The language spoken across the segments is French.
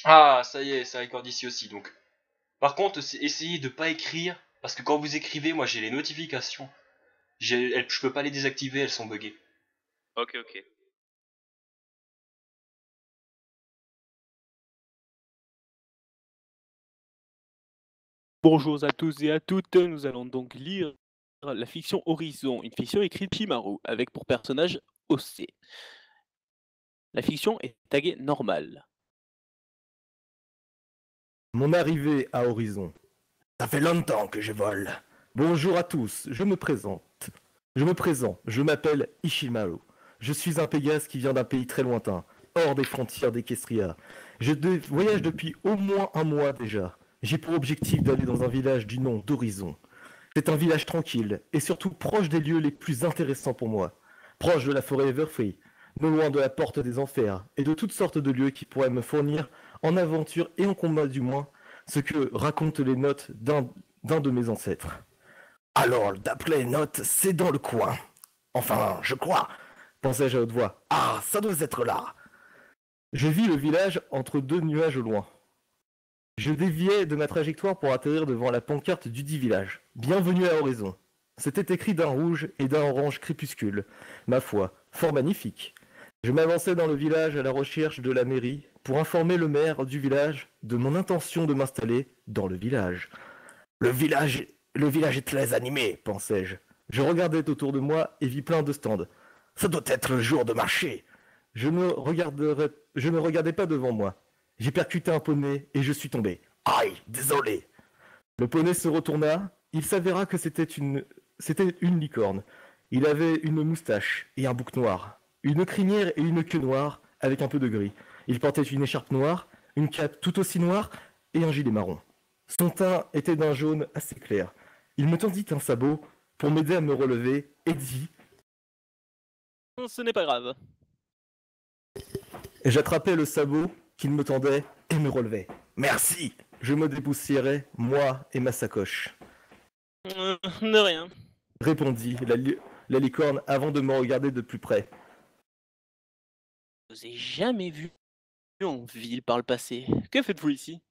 Ah, ça y est, ça accorde ici aussi, donc. Par contre, essayez de pas écrire, parce que quand vous écrivez, moi j'ai les notifications. Je peux pas les désactiver, elles sont buggées. Ok, ok. Bonjour à tous et à toutes, nous allons donc lire la fiction Horizon, une fiction écrite par Shimaru, avec pour personnage OC. La fiction est taguée normale. Mon arrivée à Horizon. Ça fait longtemps que je vole. Bonjour à tous, je me présente. Je m'appelle Ishimaru. Je suis un Pégase qui vient d'un pays très lointain, hors des frontières d'Equestria. Voyage depuis au moins un mois déjà. J'ai pour objectif d'aller dans un village du nom d'Horizon. C'est un village tranquille et surtout proche des lieux les plus intéressants pour moi. Proche de la forêt Everfree, non loin de la porte des enfers et de toutes sortes de lieux qui pourraient me fournir, en aventure et en combat du moins, ce que racontent les notes d'un de mes ancêtres. Alors, d'après les notes, c'est dans le coin. Enfin, je crois, pensai-je à haute voix. Ah, ça doit être là. Je vis le village entre deux nuages au loin. Je déviais de ma trajectoire pour atterrir devant la pancarte du dit village. Bienvenue à Horizon. C'était écrit d'un rouge et d'un orange crépuscule. Ma foi, fort magnifique. Je m'avançais dans le village à la recherche de la mairie pour informer le maire du village de mon intention de m'installer dans le village. Le village est très animé, pensais-je. Je regardais autour de moi et vis plein de stands. Ça doit être le jour de marché. Je ne regardais pas devant moi. J'ai percuté un poney et je suis tombé. Aïe, désolé. Le poney se retourna. Il s'avéra que c'était une licorne. Il avait une moustache et un bouc noir, une crinière et une queue noire avec un peu de gris. Il portait une écharpe noire, une cape tout aussi noire et un gilet marron. Son teint était d'un jaune assez clair. Il me tendit un sabot pour m'aider à me relever et dit... Ce n'est pas grave. J'attrapais le sabot qu'il me tendait et me relevais. Merci. Je me dépoussiérais, moi et ma sacoche. De rien. Répondit la licorne avant de me regarder de plus près. Je vous ai jamais vu en ville par le passé. Que faites-vous ici?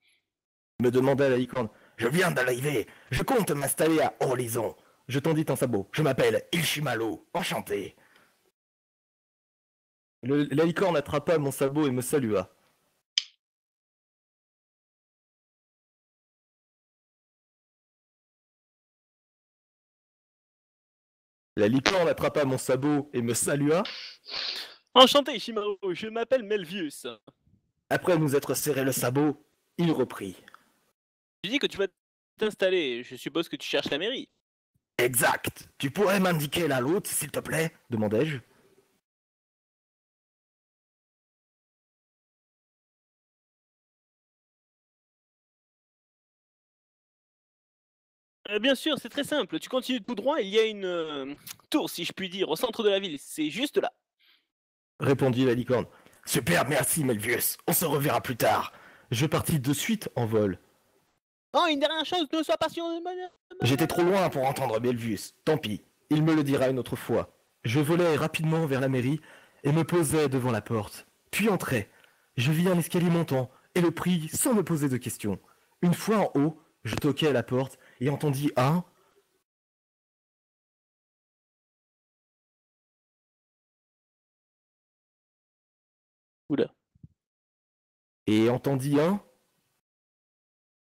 Me demanda la licorne. Je viens d'arriver. Je compte m'installer à Horizon. Je tendis un sabot. Je m'appelle Ishimaru. Enchanté. La licorne attrapa mon sabot et me salua. La licorne attrapa mon sabot et me salua. Enchanté, Shimaru, je m'appelle Melvius. Après nous être serré le sabot, il reprit. Tu dis que tu vas t'installer, je suppose que tu cherches la mairie. Exact. Tu pourrais m'indiquer la route, s'il te plaît, demandai-je. Bien sûr, c'est très simple. Tu continues tout droit, il y a une tour, si je puis dire, au centre de la ville. C'est juste là. Répondit la licorne. Super, merci Melvius. On se reverra plus tard. Je partis de suite en vol. Oh, une dernière chose, ne sois pas sûr. J'étais trop loin pour entendre Melvius. Tant pis, il me le dira une autre fois. Je volai rapidement vers la mairie et me posai devant la porte. Puis entrai. Je vis un escalier montant et le pris sans me poser de questions. Une fois en haut, je toquai à la porte et entendis un... Oula. Et entendis un...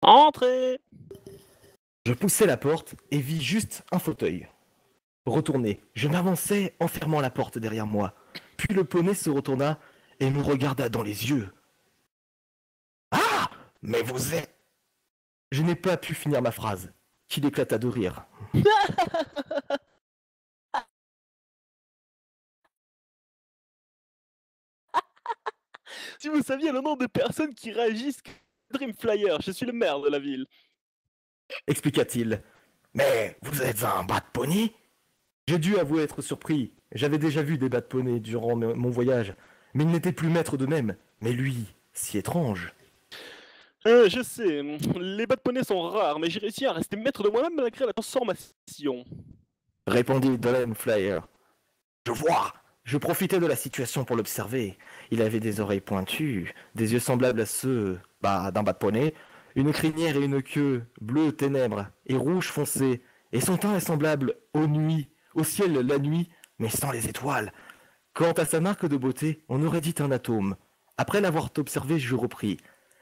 Entrez. Je poussai la porte et vis juste un fauteuil. Retourné, je m'avançai en fermant la porte derrière moi. Puis le poney se retourna et me regarda dans les yeux. Ah! Mais vous êtes... Je n'ai pas pu finir ma phrase, qu'il éclata de rire. Si vous saviez le nombre de personnes qui réagissent Dream Flyer, je suis le maire de la ville. Expliqua-t-il. Mais vous êtes un bas de poney? J'ai dû avouer être surpris. J'avais déjà vu des bas de poney durant mon voyage, mais ils n'étaient plus maîtres d'eux-mêmes. Mais lui, si étrange. Je sais, les bas de poney sont rares, mais j'ai réussi à rester maître de moi-même malgré la transformation. Répondit Dream Flyer. Je vois. Je profitais de la situation pour l'observer. Il avait des oreilles pointues, des yeux semblables à ceux d'un bas de poney, une crinière et une queue bleu ténèbres et rouge foncé, et son teint est semblable au ciel la nuit, mais sans les étoiles. Quant à sa marque de beauté, on aurait dit un atome. Après l'avoir observé, je repris.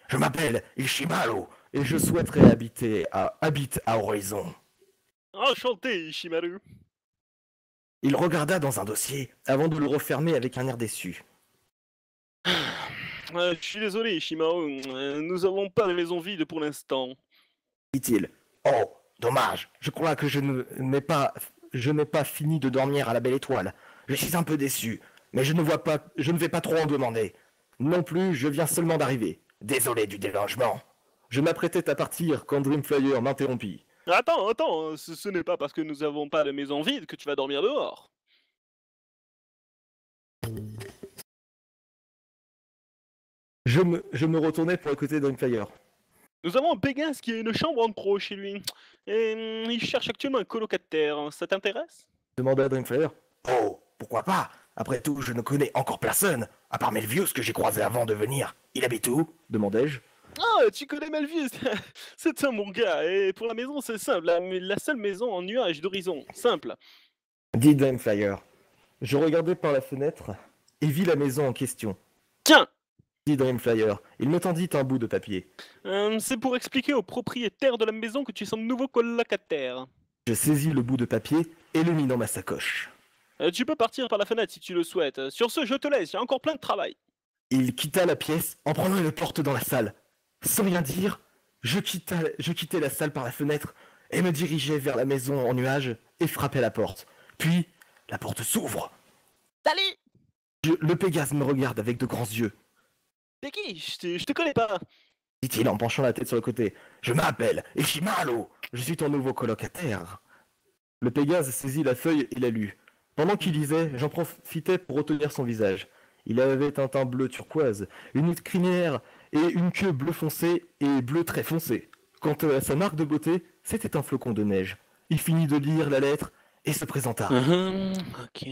Je m'appelle Ishimaru, et je souhaiterais habite à Horizon. Enchanté, Ishimaru. Il regarda dans un dossier, avant de le refermer avec un air déçu. Je suis désolé, Ishimaru. Nous avons pas de maison vide pour l'instant. Dit-il. Oh, dommage, je crois que je n'ai pas fini de dormir à la belle étoile. Je suis un peu déçu, mais je ne vais pas trop en demander. Non plus, je viens seulement d'arriver. Désolé du dérangement. Je m'apprêtais à partir quand Dreamflyer m'interrompit. Attends, ce n'est pas parce que nous avons pas de maison vide que tu vas dormir dehors. Je me retournai pour écouter Dreamflyer. Nous avons un Pégase qui a une chambre en trop chez lui. Et il cherche actuellement un colocataire. Ça t'intéresse? Demanda Dreamflyer. Oh, pourquoi pas? Après tout, je ne connais encore personne, à part Melvius que j'ai croisé avant de venir. Il habite où? Demandai-je. Ah, tu connais Melvius. C'est un bon gars. Et pour la maison, c'est simple. La seule maison en nuage d'horizon. Simple. Dit Dreamflyer. Je regardai par la fenêtre et vis la maison en question. Tiens, Dit Dreamflyer. Il me tendit un bout de papier. c'est pour expliquer au propriétaire de la maison que tu es son nouveau colocataire. Je saisis le bout de papier et le mis dans ma sacoche. Tu peux partir par la fenêtre si tu le souhaites. Sur ce, je te laisse. J'ai encore plein de travail. Il quitta la pièce en prenant une porte dans la salle. Sans rien dire, je quittai la salle par la fenêtre et me dirigeai vers la maison en nuage et frappai à la porte. Puis, la porte s'ouvre. Salut! Le Pégase me regarde avec de grands yeux. T'es qui? Je te connais pas. Dit-il en penchant la tête sur le côté. Je m'appelle Ishimaru. Je suis ton nouveau colocataire. Le Pégase saisit la feuille et la lut. Pendant qu'il lisait, j'en profitais pour retenir son visage. Il avait un teint bleu turquoise, une crinière et une queue bleu foncé et bleu très foncé. Quant à sa marque de beauté, c'était un flocon de neige. Il finit de lire la lettre et se présenta. Ok.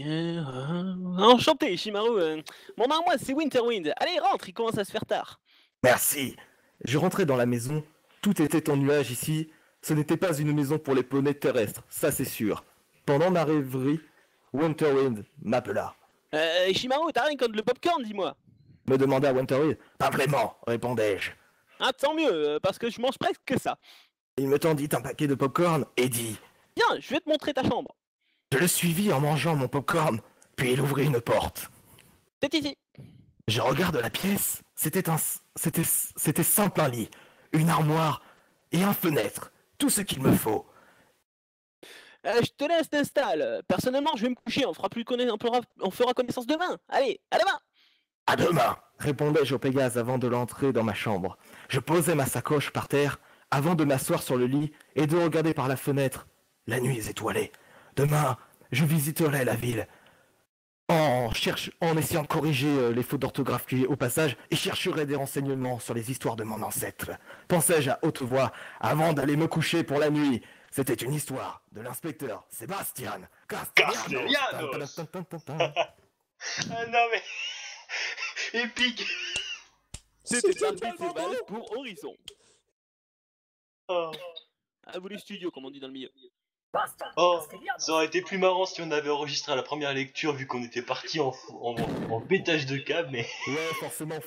Enchanté, Ishimaru. Mon nom, moi, c'est Winterwind. Allez, rentre, il commence à se faire tard. Merci. Je rentrai dans la maison. Tout était en nuage ici. Ce n'était pas une maison pour les poneys terrestres, ça c'est sûr. Pendant ma rêverie, Winterwind m'appela. Ishimaru, t'as rien contre le popcorn, dis-moi. Me demanda Winterwind. Pas vraiment, répondai-je. Ah, tant mieux, parce que je mange presque que ça. Il me tendit un paquet de popcorn et dit. Viens, je vais te montrer ta chambre. Je le suivis en mangeant mon popcorn, puis il ouvrit une porte. C'est ici. Je regarde la pièce. C'était simple un lit, une armoire et un fenêtre. Tout ce qu'il me faut. Je te laisse t'installer. Personnellement, je vais me coucher. On fera connaissance demain. Allez, à demain. À demain, répondais-je au Pégase avant de l'entrer dans ma chambre. Je posai ma sacoche par terre avant de m'asseoir sur le lit et de regarder par la fenêtre. La nuit est étoilée. Demain, je visiterai la ville en essayant de corriger les fautes d'orthographe au passage et chercherai des renseignements sur les histoires de mon ancêtre. Pensais-je à haute voix avant d'aller me coucher pour la nuit. C'était une histoire de l'inspecteur Sébastien Castellanos. Ah non mais... Épique. C'était Dark Beat pour Horizon. Oh. À vous les studios, comme on dit dans le milieu. Oh, ça aurait été plus marrant si on avait enregistré à la première lecture vu qu'on était parti en pétage de câble, mais... Ouais, forcément.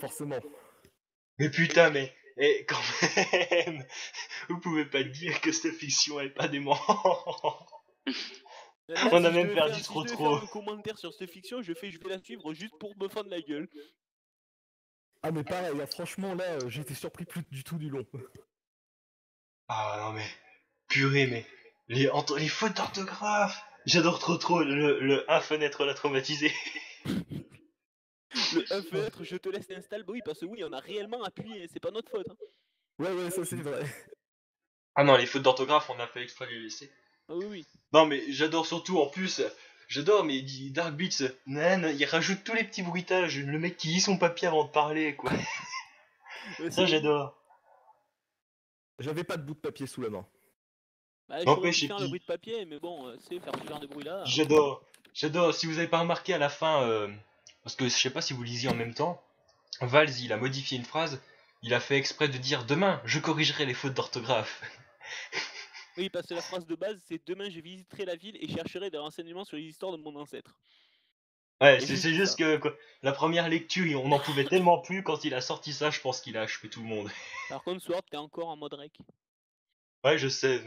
Mais putain, mais... Et quand même... Vous pouvez pas dire que cette fiction est pas dément. On a même perdu trop. Si je devais faire un commentaire sur cette fiction, je vais la suivre juste pour me fendre la gueule. Ah mais pareil, là, franchement là, j'étais surpris plus du tout du long. Ah non mais... Purée, mais... Les fautes d'orthographe. J'adore trop le 1 fenêtre l'a traumatisé. Le 1 fenêtre, je te laisse l'installer. Oui, parce que oui, on a réellement appuyé, c'est pas notre faute. Hein. Ouais, ça c'est vrai. Ah non, les fautes d'orthographe, on a fait exprès de les laisser. Ah oui. Non mais j'adore surtout, en plus, mais il dit Dark Beats, il rajoute tous les petits bruitages, le mec qui lit son papier avant de parler, quoi. Ça j'adore. J'avais pas de bout de papier sous la main. Bah, je pourrais faire le bruit de papier, mais bon, c'est faire ce genre de bruit là. J'adore. J'adore, si vous avez pas remarqué à la fin, parce que je sais pas si vous lisiez en même temps, Valls il a modifié une phrase, il a fait exprès de dire demain je corrigerai les fautes d'orthographe. Oui, parce que la phrase de base, c'est demain je visiterai la ville et chercherai des renseignements sur les histoires de mon ancêtre. Ouais, Et c'est juste que quoi, la première lecture, on en pouvait tellement plus, quand il a sorti ça, je pense qu'il a achevé tout le monde. Par contre, Sword, t'es encore en mode rec. Ouais, je sais.